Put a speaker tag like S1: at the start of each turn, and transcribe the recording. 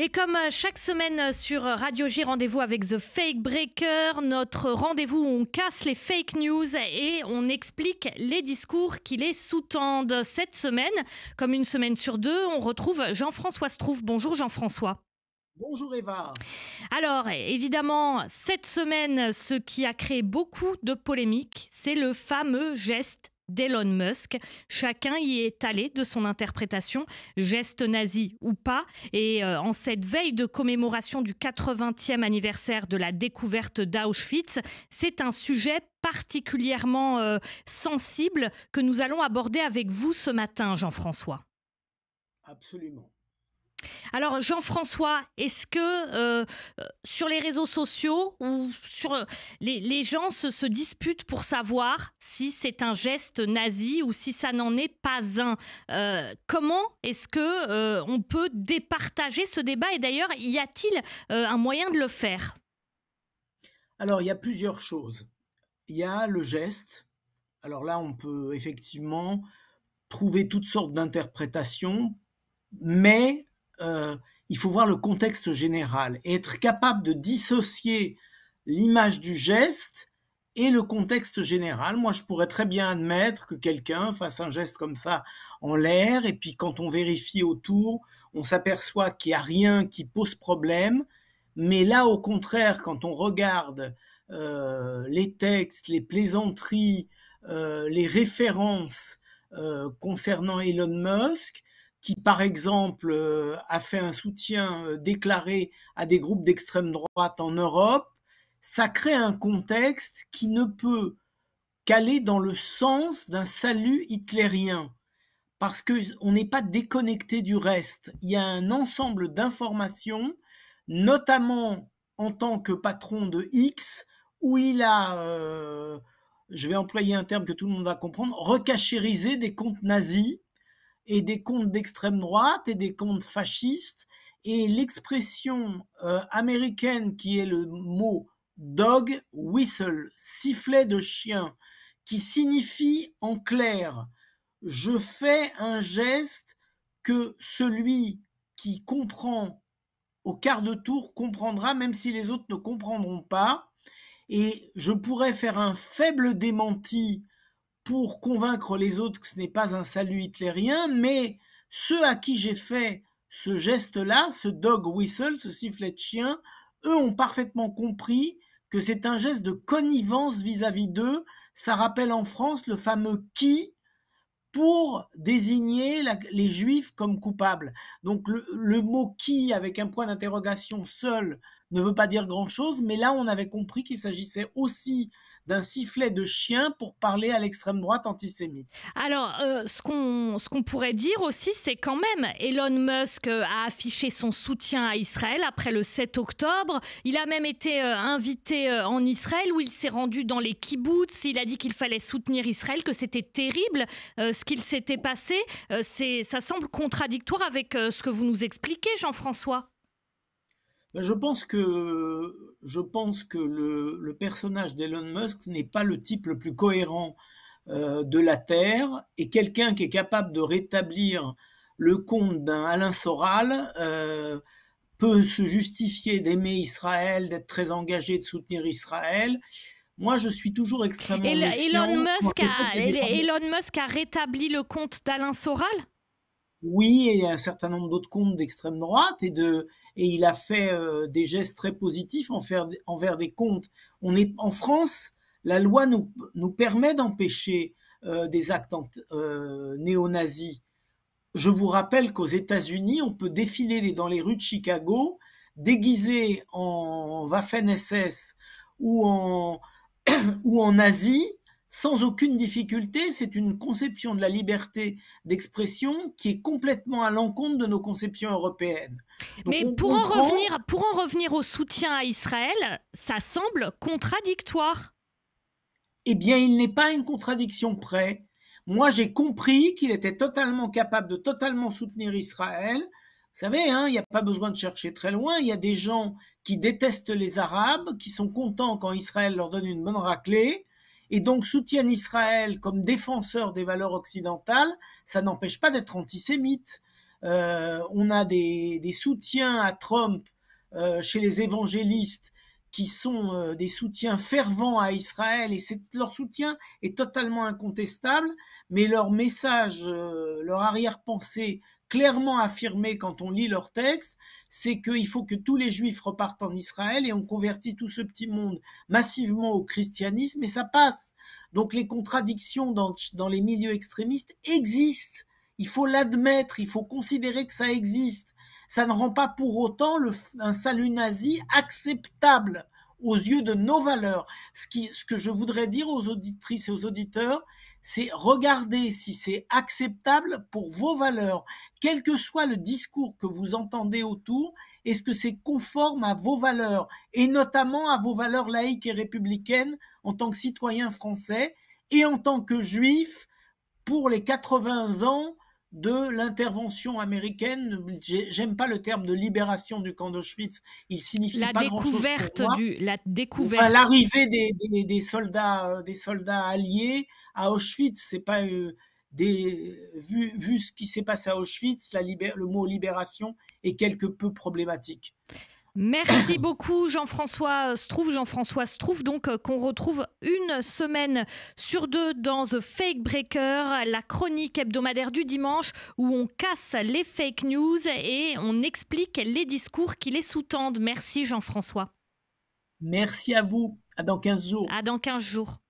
S1: Et comme chaque semaine sur Radio J, rendez-vous avec The Fake Breaker, notre rendez-vous où on casse les fake news et on explique les discours qui les sous-tendent. Cette semaine, comme une semaine sur deux, on retrouve Jean-François Strouf. Bonjour Jean-François.
S2: Bonjour Eva.
S1: Alors, évidemment, cette semaine, ce qui a créé beaucoup de polémiques, c'est le fameux geste d'Elon Musk. Chacun y est allé de son interprétation, geste nazi ou pas. Et en cette veille de commémoration du 80e anniversaire de la découverte d'Auschwitz, c'est un sujet particulièrement sensible que nous allons aborder avec vous ce matin, Jean-François.
S2: Absolument.
S1: Alors Jean-François, est-ce que sur les réseaux sociaux ou sur les gens se disputent pour savoir si c'est un geste nazi ou si ça n'en est pas un? Comment est-ce que on peut départager ce débat? Et d'ailleurs, y a-t-il un moyen de le faire?
S2: Alors, il y a plusieurs choses. Il y a le geste. Alors là, on peut effectivement trouver toutes sortes d'interprétations, mais il faut voir le contexte général et être capable de dissocier l'image du geste et le contexte général. Moi, je pourrais très bien admettre que quelqu'un fasse un geste comme ça en l'air, et puis quand on vérifie autour, on s'aperçoit qu'il n'y a rien qui pose problème. Mais là, au contraire, quand on regarde les textes, les plaisanteries, les références concernant Elon Musk, qui par exemple a fait un soutien déclaré à des groupes d'extrême droite en Europe, ça crée un contexte qui ne peut qu'aller dans le sens d'un salut hitlérien, parce qu'on n'est pas déconnecté du reste. Il y a un ensemble d'informations, notamment en tant que patron de X, où il a, je vais employer un terme que tout le monde va comprendre, recachérisé des comptes nazis et des comptes d'extrême droite et des comptes fascistes, et l'expression américaine qui est le mot dog whistle, sifflet de chien, qui signifie en clair, je fais un geste que celui qui comprend au quart de tour comprendra, même si les autres ne comprendront pas, et je pourrais faire un faible démenti pour convaincre les autres que ce n'est pas un salut hitlérien, mais ceux à qui j'ai fait ce geste-là, ce dog whistle, ce sifflet de chien, eux ont parfaitement compris que c'est un geste de connivence vis-à-vis d'eux. Ça rappelle en France le fameux qui pour désigner les juifs comme coupables. Donc le mot qui avec un point d'interrogation seul ne veut pas dire grand-chose, mais là on avait compris qu'il s'agissait aussi d'un sifflet de chien pour parler à l'extrême droite antisémite.
S1: Alors, ce qu'on pourrait dire aussi, c'est quand même Elon Musk a affiché son soutien à Israël après le 7 octobre. Il a même été invité en Israël où il s'est rendu dans les kibboutz. Il a dit qu'il fallait soutenir Israël, que c'était terrible ce qu'il s'était passé. Ça semble contradictoire avec ce que vous nous expliquez, Jean-François.
S2: Je pense que le personnage d'Elon Musk n'est pas le type le plus cohérent de la Terre, et quelqu'un qui est capable de rétablir le compte d'un Alain Soral peut se justifier d'aimer Israël, d'être très engagé, de soutenir Israël. Moi, je suis toujours extrêmement méfiant.
S1: Elon Musk a rétabli le compte d'Alain Soral?
S2: Oui, et un certain nombre d'autres comptes d'extrême droite, et il a fait des gestes très positifs envers des comptes. En France, la loi nous permet d'empêcher des actes néo-nazis. Je vous rappelle qu'aux États-Unis, on peut défiler dans les rues de Chicago déguisé en Waffen-SS ou en nazi, sans aucune difficulté. C'est une conception de la liberté d'expression qui est complètement à l'encontre de nos conceptions européennes.
S1: Donc mais pour en revenir au soutien à Israël, ça semble contradictoire.
S2: Eh bien, il n'est pas une contradiction près. Moi, j'ai compris qu'il était totalement capable de totalement soutenir Israël. Vous savez, il n'y a pas besoin de chercher très loin. Il y a des gens qui détestent les Arabes, qui sont contents quand Israël leur donne une bonne raclée, et donc soutiennent Israël comme défenseur des valeurs occidentales. Ça n'empêche pas d'être antisémite. On a des soutiens à Trump chez les évangélistes qui sont des soutiens fervents à Israël, et leur soutien est totalement incontestable, mais leur message, leur arrière-pensée clairement affirmée quand on lit leur texte, c'est qu'il faut que tous les juifs repartent en Israël et on convertit tout ce petit monde massivement au christianisme, et ça passe. Donc les contradictions dans les milieux extrémistes existent. Il faut l'admettre, il faut considérer que ça existe. Ça ne rend pas pour autant un salut nazi acceptable aux yeux de nos valeurs. Ce que je voudrais dire aux auditrices et aux auditeurs, c'est regarder si c'est acceptable pour vos valeurs, quel que soit le discours que vous entendez autour, est-ce que c'est conforme à vos valeurs, et notamment à vos valeurs laïques et républicaines en tant que citoyen français et en tant que juif pour les 80 ans de l'intervention américaine. J'aime pas le terme de libération du camp d'Auschwitz, il signifie pas grand-chose pour moi.
S1: La découverte.
S2: Enfin, l'arrivée des soldats alliés à Auschwitz, c'est pas vu ce qui s'est passé à Auschwitz, le mot libération est quelque peu problématique.
S1: Merci beaucoup Jean-François Strouf, donc qu'on retrouve une semaine sur 2 dans The Fake Breaker, la chronique hebdomadaire du dimanche où on casse les fake news et on explique les discours qui les sous-tendent. Merci Jean-François.
S2: Merci à vous. À dans 15 jours.
S1: À dans 15 jours.